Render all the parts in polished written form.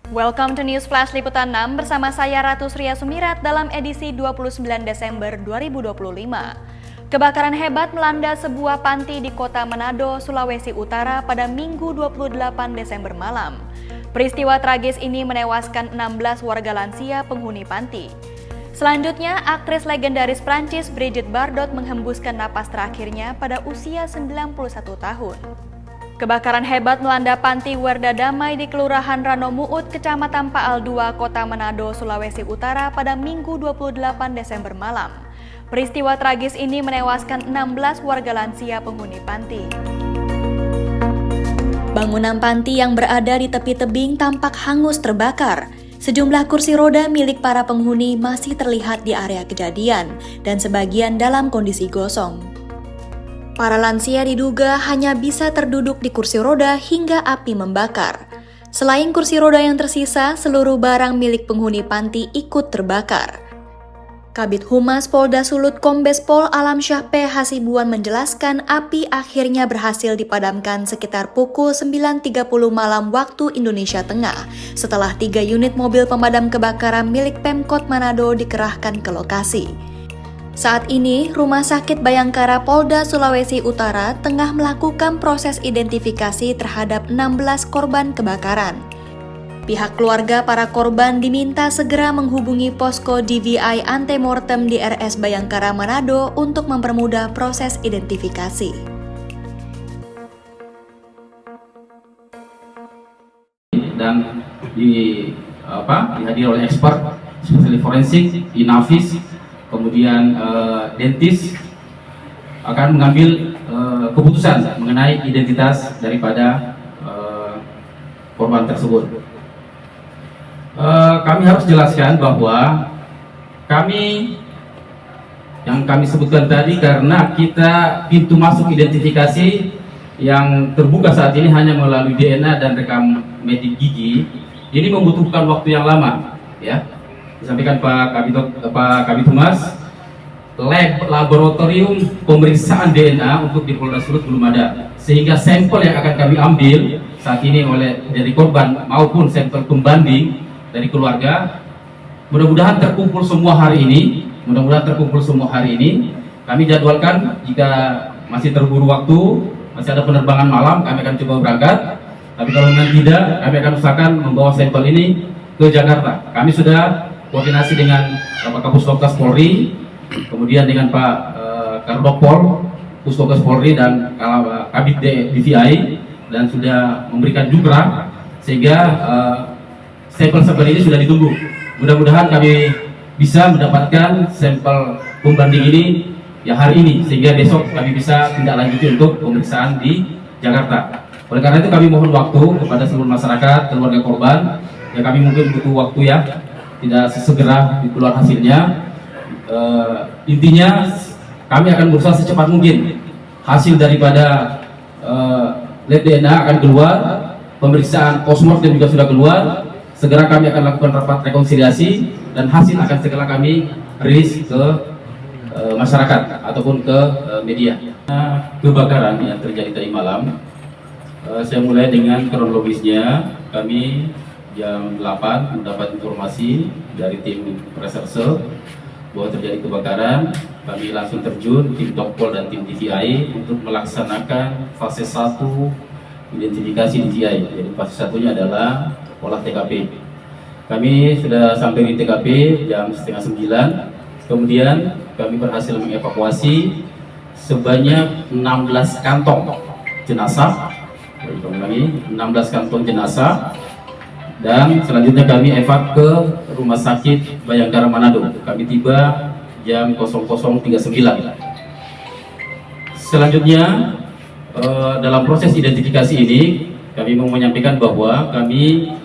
Welcome to News Flash Liputan 6 bersama saya Ratu Sria Sumirat dalam edisi 29 Desember 2025. Kebakaran hebat melanda sebuah panti di kota Manado, Sulawesi Utara pada Minggu 28 Desember malam. Peristiwa tragis ini menewaskan 16 warga lansia penghuni panti. Selanjutnya, aktris legendaris Prancis Brigitte Bardot menghembuskan napas terakhirnya pada usia 91 tahun. Kebakaran hebat melanda panti Werda Damai di Kelurahan Rano Muut, Kecamatan Paal 2, Kota Manado, Sulawesi Utara pada Minggu 28 Desember malam. Peristiwa tragis ini menewaskan 16 warga lansia penghuni panti. Bangunan panti yang berada di tepi tebing tampak hangus terbakar. Sejumlah kursi roda milik para penghuni masih terlihat di area kejadian dan sebagian dalam kondisi gosong. Para lansia diduga hanya bisa terduduk di kursi roda hingga api membakar. Selain kursi roda yang tersisa, seluruh barang milik penghuni panti ikut terbakar. Kabid Humas Polda Sulut Kombes Pol Alamsyah P. Hasibuan menjelaskan api akhirnya berhasil dipadamkan sekitar pukul 9.30 malam waktu Indonesia Tengah setelah 3 unit mobil pemadam kebakaran milik Pemkot Manado dikerahkan ke lokasi. Saat ini, Rumah Sakit Bayangkara Polda Sulawesi Utara tengah melakukan proses identifikasi terhadap 16 korban kebakaran. Pihak keluarga para korban diminta segera menghubungi posko DVI Antemortem di RS Bayangkara Manado untuk mempermudah proses identifikasi. Dan dihadiri oleh expert, spesialis forensik, inavis, kemudian dentis akan mengambil keputusan mengenai identitas daripada korban tersebut. Kami harus jelaskan bahwa yang kami sebutkan tadi karena kita pintu masuk identifikasi yang terbuka saat ini hanya melalui DNA dan rekam medik gigi, ini membutuhkan waktu yang lama, ya. Disampaikan Pak Kabid Humas, lab laboratorium pemeriksaan DNA untuk di Polda Sulut belum ada, sehingga sampel yang akan kami ambil saat ini dari korban maupun sampel pembanding dari keluarga, mudah-mudahan terkumpul semua hari ini. Kami jadwalkan jika masih terburu waktu, masih ada penerbangan malam, kami akan coba berangkat. Tapi kalau memang tidak, kami akan usahakan membawa sampel ini ke Jakarta. Kami sudah koordinasi dengan Bapak Kapusdokes Polri, kemudian dengan Pak Kardopol, Pusdokes Polri dan Kabid DVI, dan sudah memberikan jukra sehingga sampel-sampel ini sudah ditunggu. Mudah-mudahan kami bisa mendapatkan sampel pembanding ini ya hari ini, sehingga besok kami bisa tindak lanjuti untuk pemeriksaan di Jakarta. Oleh karena itu kami mohon waktu kepada seluruh masyarakat, keluarga korban, ya kami mungkin butuh waktu ya, tidak sesegera keluar hasilnya. Intinya kami akan berusaha secepat mungkin hasil daripada lab DNA akan keluar, pemeriksaan postmortem juga sudah keluar. Segera kami akan lakukan rapat rekonsiliasi dan hasil akan segera kami rilis ke masyarakat ataupun ke media. Kebakaran yang terjadi tadi malam, saya mulai dengan kronologisnya. Kami jam 8 mendapat informasi dari tim reserse bahwa terjadi kebakaran. Kami langsung terjun, tim Dokpol dan tim DVI untuk melaksanakan fase 1 identifikasi DVI. Jadi fase 1-nya adalah olah TKP. Kami sudah sampai di TKP jam 8:30. Kemudian kami berhasil mengevakuasi sebanyak 16 kantong jenazah. 16 kantong jenazah. Dan selanjutnya kami evak ke Rumah Sakit Bayangkara Manado. Kami tiba jam 00.39. Selanjutnya dalam proses identifikasi ini kami mau menyampaikan bahwa kami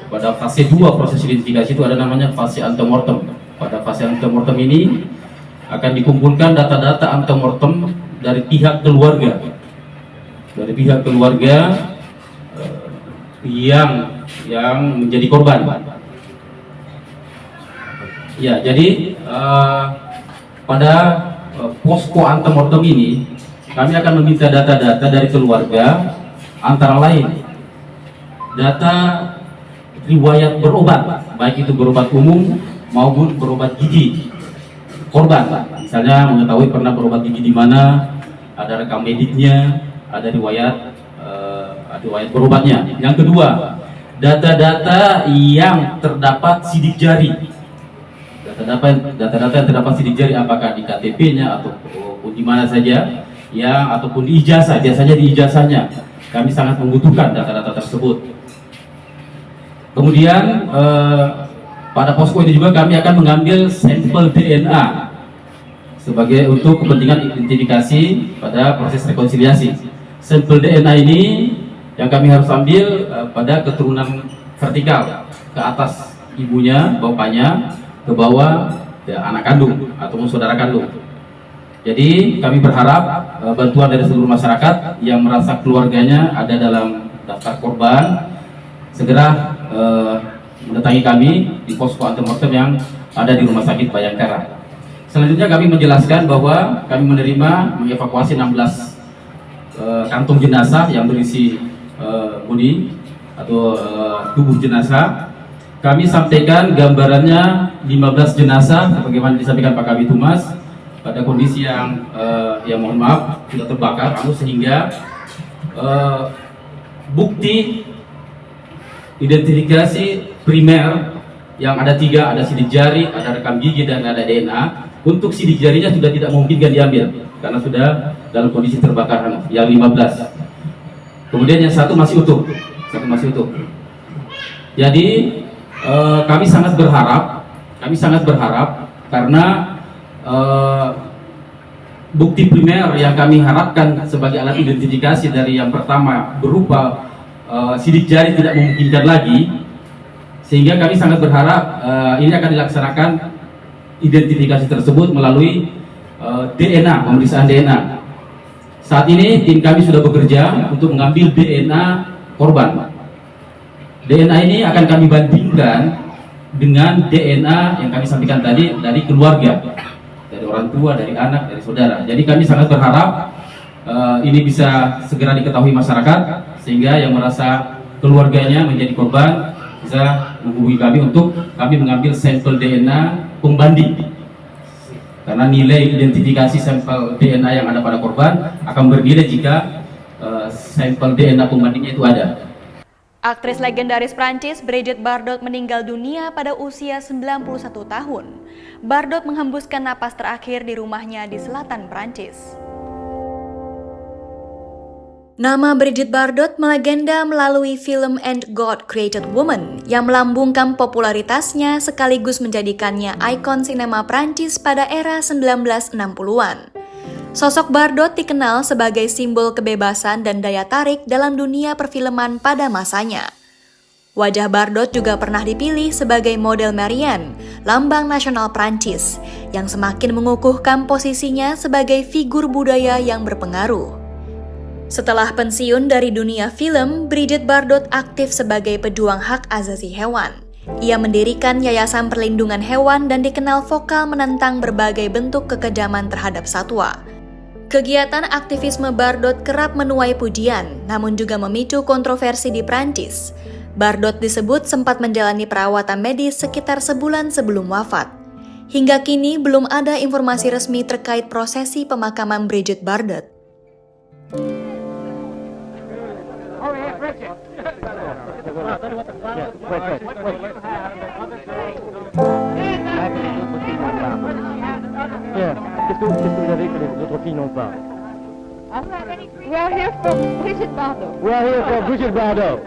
pada fase 2 proses identifikasi itu ada namanya fase antemortem. Pada fase antemortem ini akan dikumpulkan data-data antemortem dari pihak keluarga. Yang menjadi korban. Ya, jadi pada posko antemortem ini kami akan meminta data-data dari keluarga, antara lain data riwayat berobat, baik itu berobat umum maupun berobat gigi korban. Misalnya mengetahui pernah berobat gigi di mana, ada rekam mediknya, ada riwayat berobatnya. Yang kedua, data-data yang terdapat sidik jari. Data-data yang terdapat sidik jari, apakah di KTP-nya ataupun di mana saja, ya, ataupun di ijazah, biasanya di ijazahnya. Kami sangat membutuhkan data-data tersebut. Kemudian pada posko ini juga kami akan mengambil sampel DNA sebagai untuk kepentingan identifikasi pada proses rekonsiliasi. Sampel DNA ini yang kami harus ambil pada keturunan vertikal, ke atas ibunya, bapaknya, ke bawah ya, anak kandung ataupun saudara kandung. Jadi kami berharap bantuan dari seluruh masyarakat yang merasa keluarganya ada dalam daftar korban segera mendatangi kami di posko antemortem yang ada di Rumah Sakit Bayangkara. Selanjutnya kami menjelaskan bahwa kami menerima mengevakuasi 16 kantong jenazah yang berisi bodi atau tubuh jenazah. Kami sampaikan gambarannya 15 jenazah sebagaimana disampaikan Pak Kabid Humas pada kondisi yang mohon maaf sudah terbakar sehingga bukti identifikasi primer yang ada 3, ada sidik jari, ada rekam gigi dan ada DNA. Untuk sidik jarinya sudah tidak memungkinkan diambil karena sudah dalam kondisi terbakar yang 15. Kemudian yang satu masih utuh, Jadi kami sangat berharap karena bukti primer yang kami harapkan sebagai alat identifikasi dari yang pertama berupa sidik jari tidak memungkinkan lagi, sehingga kami sangat berharap ini akan dilaksanakan identifikasi tersebut melalui DNA, pemeriksaan DNA. Saat ini tim kami sudah bekerja untuk mengambil DNA korban. DNA ini akan kami bandingkan dengan DNA yang kami sampaikan tadi dari keluarga, dari orang tua, dari anak, dari saudara. Jadi kami sangat berharap ini bisa segera diketahui masyarakat sehingga yang merasa keluarganya menjadi korban bisa menghubungi kami untuk kami mengambil sampel DNA pembanding. Karena nilai identifikasi sampel DNA yang ada pada korban akan berbeda jika sampel DNA pembandingnya itu ada. Aktris legendaris Prancis Brigitte Bardot meninggal dunia pada usia 91 tahun. Bardot menghembuskan napas terakhir di rumahnya di selatan Prancis. Nama Brigitte Bardot melegenda melalui film And God Created Woman yang melambungkan popularitasnya sekaligus menjadikannya ikon sinema Prancis pada era 1960-an. Sosok Bardot dikenal sebagai simbol kebebasan dan daya tarik dalam dunia perfilman pada masanya. Wajah Bardot juga pernah dipilih sebagai model Marianne, lambang nasional Prancis, yang semakin mengukuhkan posisinya sebagai figur budaya yang berpengaruh. Setelah pensiun dari dunia film, Brigitte Bardot aktif sebagai pejuang hak asasi hewan. Ia mendirikan Yayasan Perlindungan Hewan dan dikenal vokal menentang berbagai bentuk kekejaman terhadap satwa. Kegiatan aktivisme Bardot kerap menuai pujian, namun juga memicu kontroversi di Prancis. Bardot disebut sempat menjalani perawatan medis sekitar sebulan sebelum wafat. Hingga kini belum ada informasi resmi terkait prosesi pemakaman Brigitte Bardot. Qu'est-ce que vous avez que les autres filles n'ont pas? We are here for Brigitte Bardot. We are here for Brigitte Bardot.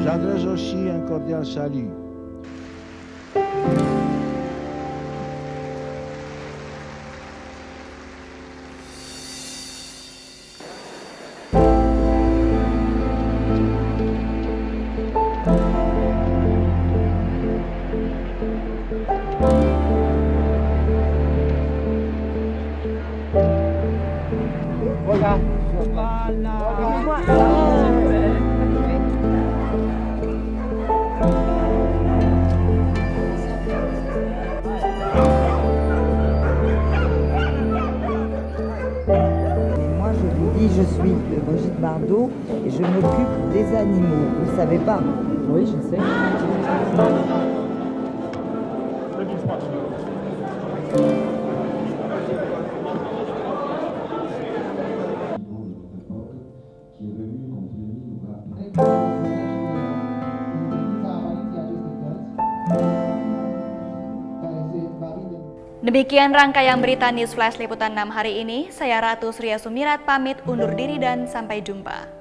J'adresse aussi un cordial salut Moi, je vous dis, je suis Brigitte Bardot et je m'occupe des animaux. Vous ne savez pas? Oui, je sais. Demikian rangkaian berita News Flash Liputan 6 hari ini. Saya Ratu Surya Sumirat pamit undur diri dan sampai jumpa.